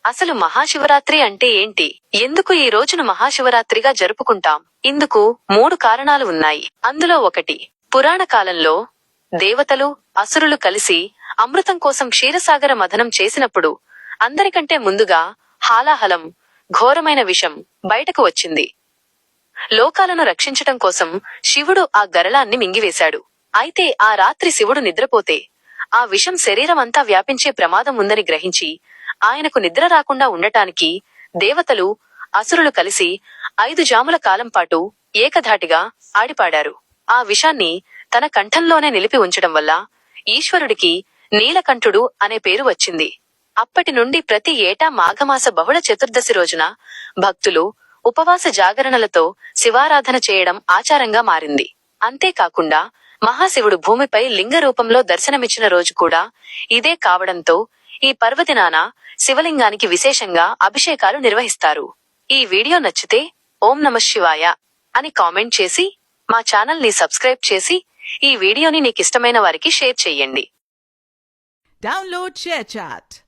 అసలు మహాశివరాత్రి అంటే ఏంటి? ఎందుకు ఈ రోజును మహాశివరాత్రిగా జరుపుకుంటాం? ఇందుకు 3 కారణాలు ఉన్నాయి. అందులో ఒకటి, పురాణ కాలంలో దేవతలు, అసురులు కలిసి అమృతం కోసం క్షీరసాగర మథనం చేసినప్పుడు అందరికంటే ముందుగా హాలాహలం, ఘోరమైన విషం బయటకు వచ్చింది. లోకాలను రక్షించటం కోసం శివుడు ఆ గరళాన్ని మింగివేశాడు. అయితే ఆ రాత్రి శివుడు నిద్రపోతే ఆ విషం శరీరమంతా వ్యాపించే ప్రమాదం ఉందని గ్రహించి ఆయనకు నిద్ర రాకుండా ఉండటానికి దేవతలు, అసురులు కలిసి 5 జాముల కాలం పాటు ఏకధాటిగా ఆడిపాడారు. ఆ విషాన్ని తన కంఠంలోనే నిలిపి ఉంచడం వల్ల ఈశ్వరుడికి నీలకంఠుడు అనే పేరు వచ్చింది. అప్పటి నుండి ప్రతి ఏటా మాఘమాస బహుళ చతుర్దశి రోజున భక్తులు ఉపవాస జాగరణలతో శివారాధన చేయడం ఆచారంగా మారింది. అంతేకాకుండా మహాశివుడు భూమిపై లింగ రూపంలో దర్శనమిచ్చిన రోజు కూడా ఇదే కావడంతో ఈ పర్వదినాన శివలింగానికి విశేషంగా అభిషేకాలు నిర్వహిస్తారు. ఈ వీడియో నచ్చితే ఓం నమః శివాయ అని కామెంట్ చేసి మా ఛానల్ ని సబ్స్క్రైబ్ చేసి ఈ వీడియోని నీకిష్టమైన వారికి షేర్ చెయ్యండి. Download ShareChat.